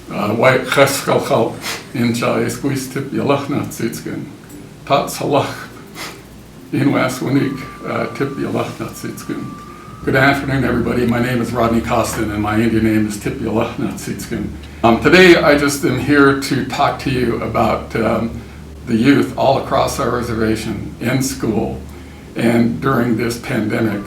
White Cheskalchal in Jais Guistip Yalachna Tzitskin. Tat Salach in Waswinik Tip Yalachna Tzitskin. Good afternoon, everybody. My name is Rodney Costin, and my Indian name is Tip Yalachna Tzitskin. Today, I just am here to talk to you about the youth all across our reservation in school and during this pandemic.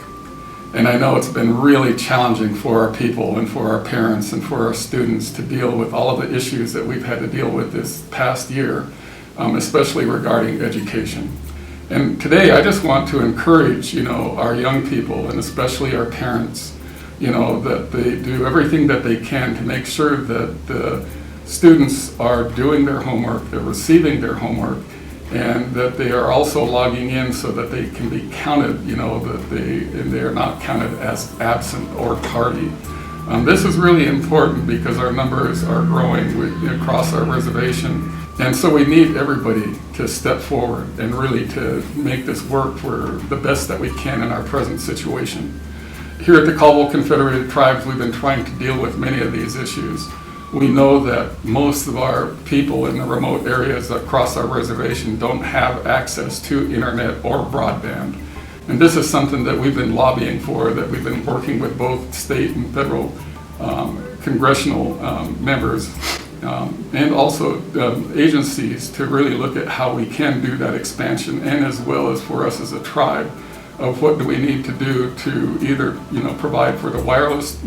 And I know it's been really challenging for our people and for our parents and for our students to deal with all of the issues that we've had to deal with this past year, especially regarding education. And today I just want to encourage, our young people and especially our parents, that they do everything that they can to make sure that the students are doing their homework, they're receiving their homework, and that they are also logging in so that they can be counted, that they are not counted as absent or tardy. This is really important because our numbers are growing across our reservation, and so we need everybody to step forward and really to make this work for the best that we can in our present situation. Here at the Caldwell Confederated Tribes, we've been trying to deal with many of these issues. We know that most of our people in the remote areas across our reservation don't have access to internet or broadband. And this is something that we've been lobbying for, that we've been working with both state and federal congressional members and also agencies to really look at how we can do that expansion, and as well as for us as a tribe of what do we need to do to either provide for the wireless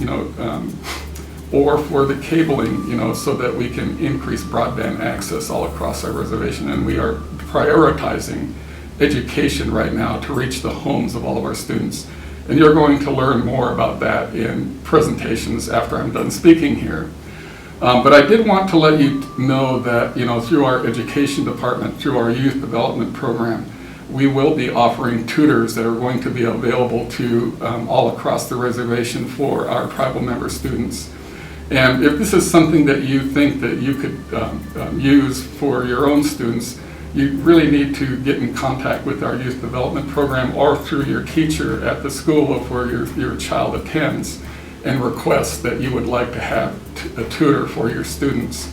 or for the cabling, so that we can increase broadband access all across our reservation. And we are prioritizing education right now to reach the homes of all of our students. And you're going to learn more about that in presentations after I'm done speaking here. But I did want to let you know that, through our education department, through our youth development program, we will be offering tutors that are going to be available to all across the reservation for our tribal member students. And if this is something that you think that you could use for your own students, you really need to get in contact with our youth development program or through your teacher at the school of where your child attends and request that you would like to have a tutor for your students.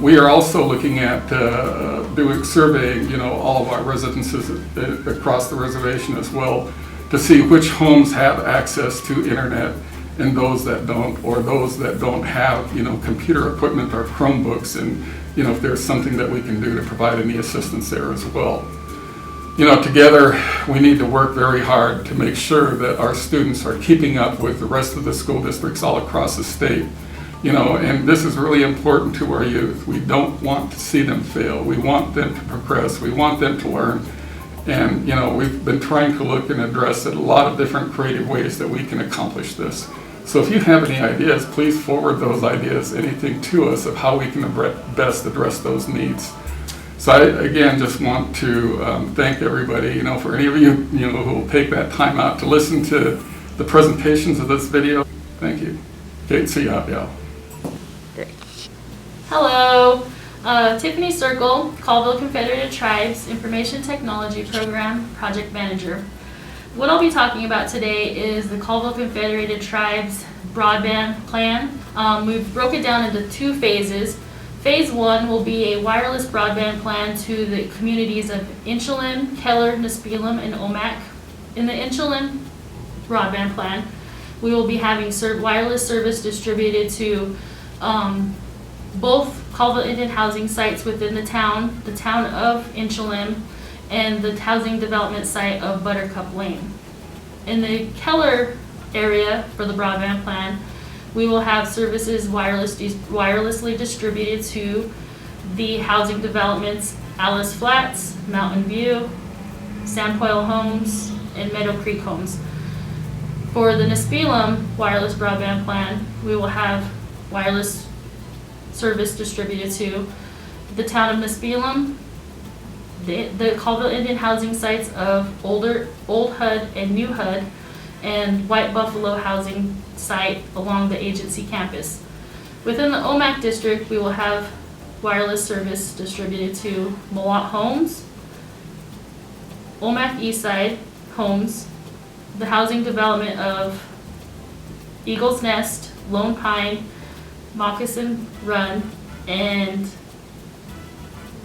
We are also looking at surveying, all of our residences across the reservation as well, to see which homes have access to internet and those that don't, or those that don't have, computer equipment or Chromebooks, and, if there's something that we can do to provide any assistance there as well. Together we need to work very hard to make sure that our students are keeping up with the rest of the school districts all across the state. And this is really important to our youth. We don't want to see them fail. We want them to progress. We want them to learn. And, we've been trying to look and address it a lot of different creative ways that we can accomplish this. So if you have any ideas, please forward those ideas, anything to us of how we can best address those needs. So I, again, just want to thank everybody, for any of you, who will take that time out to listen to the presentations of this video. Thank you. Kate, see ya. Yeah. Hello, Tiffany Circle, Caldwell Confederated Tribes Information Technology Program Project Manager. What I'll be talking about today is the Caldwell Confederated Tribes broadband plan. We've broken it down into two phases. Phase 1 will be a wireless broadband plan to the communities of Inchalin, Keller, Nispelem, and Omak. In the Inchalin broadband plan, we will be having wireless service distributed to both Caldwell Indian housing sites within the town of Inchalin, and the housing development site of Buttercup Lane. In the Keller area for the broadband plan, we will have services wirelessly distributed to the housing developments Alice Flats, Mountain View, Sandpoil Homes, and Meadow Creek Homes. For the Nispelem wireless broadband plan, we will have wireless service distributed to the town of Nispelem, the Caldwell Indian housing sites of Old HUD and New HUD, and White Buffalo housing site along the agency campus. Within the Omak district, we will have wireless service distributed to Mowat Homes, Omak Eastside Homes, the housing development of Eagles Nest, Lone Pine, Moccasin Run, and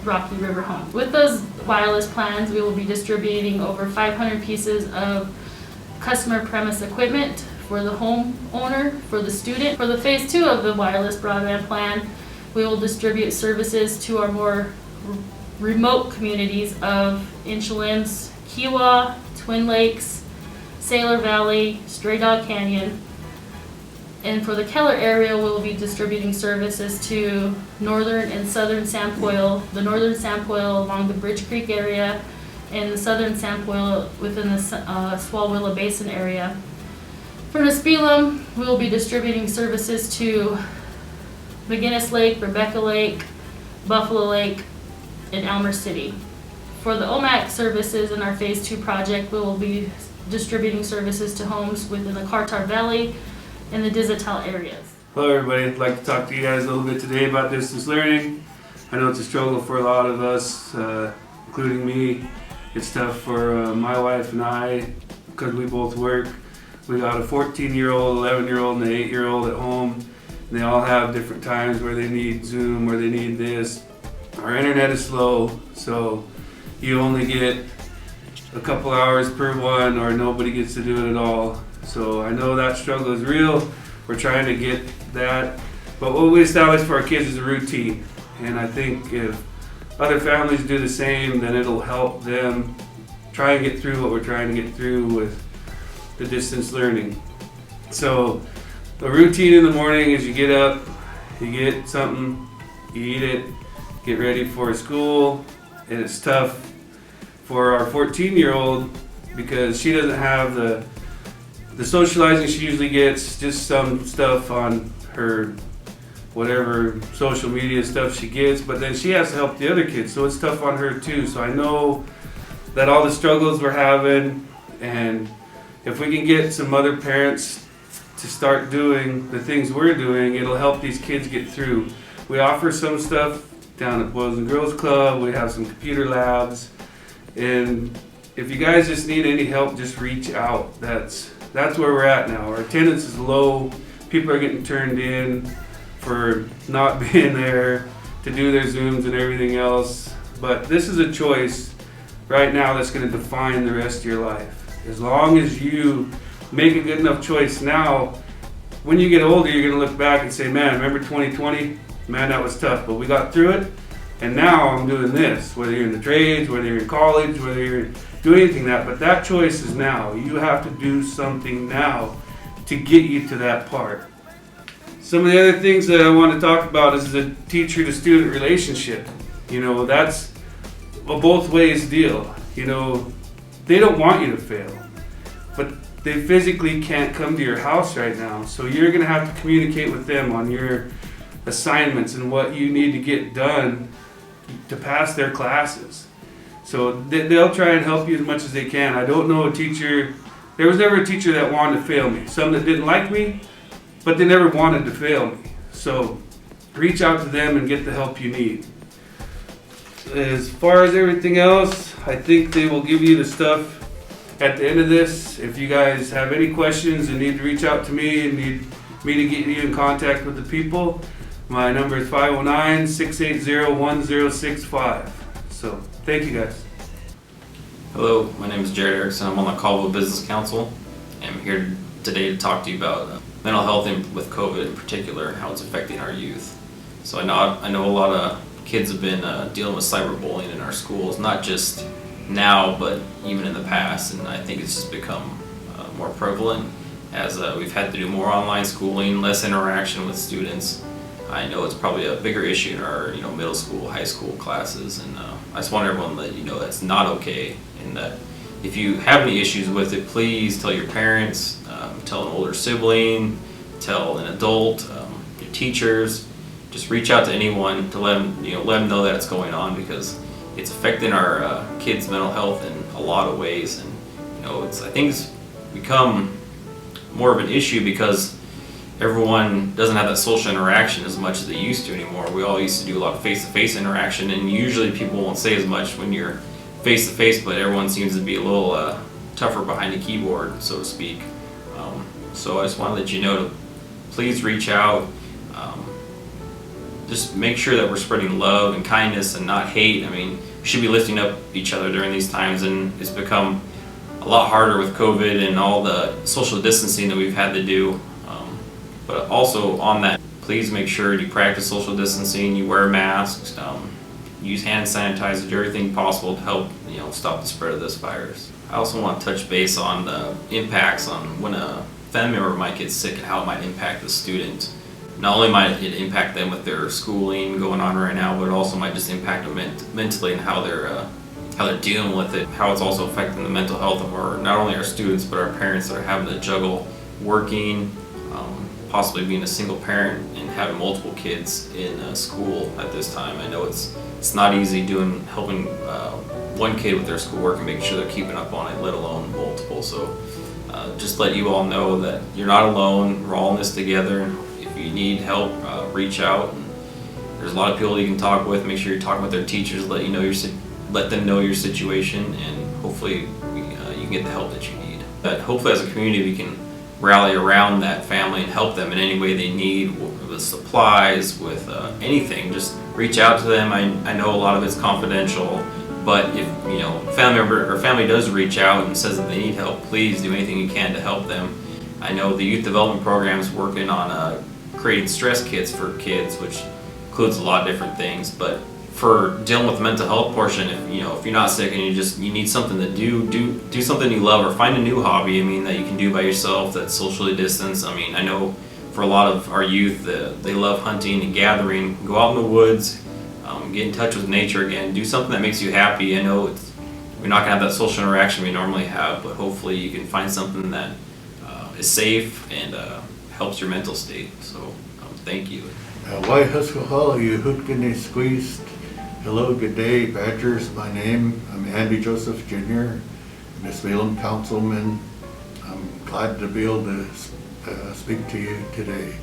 Rocky River Home. With those wireless plans, we will be distributing over 500 pieces of customer premise equipment for the homeowner, for the student. For the phase 2 of the wireless broadband plan, we will distribute services to our more remote communities of Inchlands, Kewah, Twin Lakes, Sailor Valley, Stray Dog Canyon. And for the Keller area, we will be distributing services to northern and southern Sampoil, the northern Sampoil along the Bridge Creek area, and the southern Sampoil within the Swalwilla Basin area. For Nispelum, we will be distributing services to McGinnis Lake, Rebecca Lake, Buffalo Lake, and Elmer City. For the OMAC services in our Phase 2 project, we will be distributing services to homes within the Cartar Valley and the Digital areas. Hello everybody, I'd like to talk to you guys a little bit today about distance learning. I know it's a struggle for a lot of us, including me. It's tough for my wife and I because we both work. We got a 14-year-old, 11-year-old, and an 8-year-old at home. And they all have different times where they need Zoom, where they need this. Our internet is slow, so you only get a couple hours per one or nobody gets to do it at all. So I know that struggle is real. We're trying to get that. But what we established for our kids is a routine. And I think if other families do the same, then it'll help them try and get through what we're trying to get through with the distance learning. So the routine in the morning is you get up, you get something, you eat it, get ready for school. And it's tough for our 14-year-old because she doesn't have the socializing she usually gets, just some stuff on her whatever social media stuff she gets, but then she has to help the other kids, so it's tough on her too. So I know that all the struggles we're having, and if we can get some other parents to start doing the things we're doing, it'll help these kids get through. We offer some stuff down at Boys and Girls Club, we have some computer labs, and if you guys just need any help, just reach out. That's where we're at now. Our attendance is low. People are getting turned in for not being there to do their Zooms and everything else. But this is a choice right now that's going to define the rest of your life. As long as you make a good enough choice now, when you get older, you're going to look back and say, man, remember 2020? Man, that was tough, but we got through it. And now I'm doing this, whether you're in the trades, whether you're in college, whether you're doing anything but that choice is now. You have to do something now to get you to that part. Some of the other things that I want to talk about is the teacher to student relationship. You know, that's a both ways deal. You know, they don't want you to fail, but they physically can't come to your house right now. So you're going to have to communicate with them on your assignments and what you need to get done to pass their classes. So they'll try and help you as much as they can. I don't know a teacher, there was never a teacher that wanted to fail me. Some that didn't like me, but they never wanted to fail me. So reach out to them and get the help you need. As far as everything else, I think they will give you the stuff at the end of this. If you guys have any questions and need to reach out to me and need me to get you in contact with the people, my number is 509-680-1065. So thank you guys. Hello, my name is Jared Erickson. I'm on the Colville Business Council. I'm here today to talk to you about mental health and with COVID in particular, how it's affecting our youth. So I know a lot of kids have been dealing with cyberbullying in our schools, not just now, but even in the past. And I think it's just become more prevalent as we've had to do more online schooling, less interaction with students. I know it's probably a bigger issue in our middle school, high school classes, and I just want everyone to let you know that's not okay, and that if you have any issues with it, please tell your parents, tell an older sibling, tell an adult, your teachers. Just reach out to anyone to let them know that it's going on, because it's affecting our kids' mental health in a lot of ways, and I think it's become more of an issue because everyone doesn't have that social interaction as much as they used to anymore. We all used to do a lot of face-to-face interaction, and usually people won't say as much when you're face-to-face, but everyone seems to be a little tougher behind a keyboard, so to speak. So I just want to let you know to please reach out. just make sure that we're spreading love and kindness and not hate. I mean, we should be lifting up each other during these times, and it's become a lot harder with COVID and all the social distancing that we've had to do. But also on that, please make sure you practice social distancing, you wear masks, use hand sanitizer, do everything possible to help stop the spread of this virus. I also want to touch base on the impacts on when a family member might get sick and how it might impact the student. Not only might it impact them with their schooling going on right now, but it also might just impact them mentally and how they're dealing with it, how it's also affecting the mental health of not only our students, but our parents that are having to juggle working, possibly being a single parent and having multiple kids in school at this time. I know it's not easy helping one kid with their schoolwork and making sure they're keeping up on it, let alone multiple. So just let you all know that you're not alone. We're all in this together. If you need help, reach out. There's a lot of people you can talk with. Make sure you're talking with their teachers. Let them know your situation, and hopefully you can get the help that you need. But hopefully, as a community, we can rally around that family and help them in any way they need, with supplies, with anything. Just reach out to them. I know a lot of it's confidential, but if a family member or family does reach out and says that they need help, please do anything you can to help them. I know the youth development program is working on creating stress kits for kids, which includes a lot of different things. But for dealing with the mental health portion, if you're not sick and you need something to do something you love, or find a new hobby. I mean, that you can do by yourself that's socially distanced. I mean, I know for a lot of our youth, they love hunting and gathering. Go out in the woods, get in touch with nature again. Do something that makes you happy. I know we're not gonna have that social interaction we normally have, but hopefully you can find something that is safe and helps your mental state. So thank you. Why Husqvarna, you Hootkini squeezed. Hello, good day, Badgers. My name, I'm Andy Joseph Jr., Miss Whelan Councilman. I'm glad to be able to speak to you today.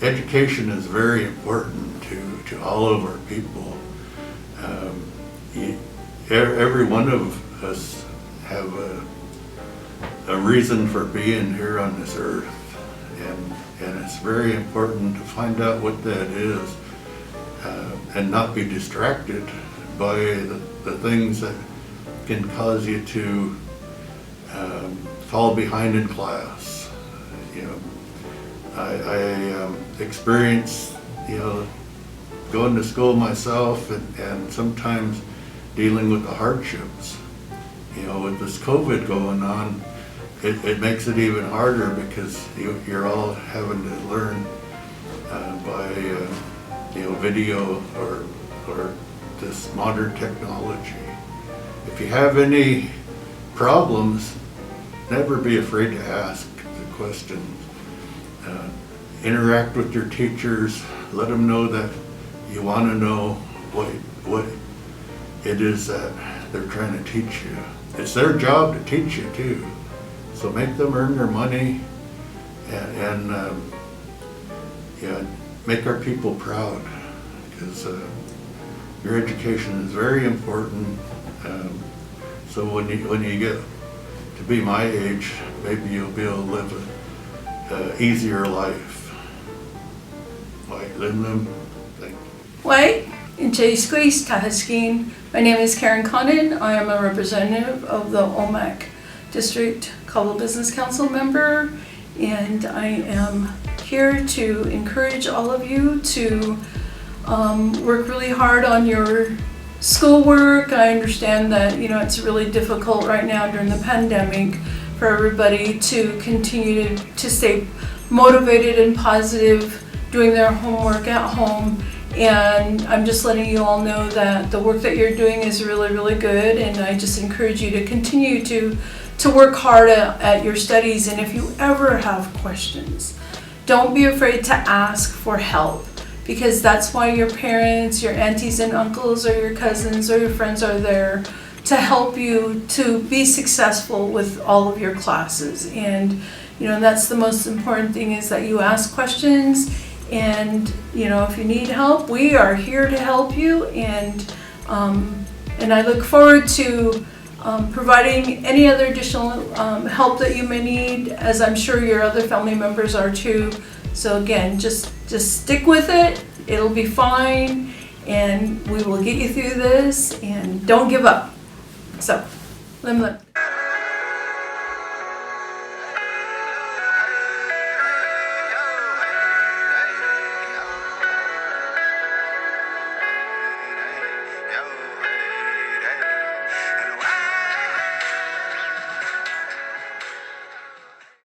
Education is very important to all of our people. Every one of us have a reason for being here on this earth, and it's very important to find out what that is. And not be distracted by the things that can cause you to fall behind in class. I experienced going to school myself and sometimes dealing with the hardships. With this COVID going on, it makes it even harder because you're all having to learn by video or this modern technology. If you have any problems, never be afraid to ask the questions. Interact with your teachers. Let them know that you want to know what it is that they're trying to teach you. It's their job to teach you too. So make them earn their money and make our people proud, because your education is very important. So when you get to be my age, maybe you'll be able to live an easier life. Like Lindum, thank you. Wai, in Squeeze, Tahaskin. My name is Karen Condon. I am a representative of the OMAC District Caldwell Business Council member, and I am here to encourage all of you to work really hard on your schoolwork. I understand that it's really difficult right now during the pandemic for everybody to continue to stay motivated and positive doing their homework at home, and I'm just letting you all know that the work that you're doing is really, really good, and I just encourage you to continue to work hard at your studies. And if you ever have questions, don't be afraid to ask for help, because that's why your parents, your aunties and uncles, or your cousins or your friends are there to help you to be successful with all of your classes. And that's the most important thing, is that you ask questions, and if you need help, we are here to help you, and I look forward to providing any other additional help that you may need, as I'm sure your other family members are too. So again, just stick with it, It'll be fine, and we will get you through this, and don't give up. So, lim lim.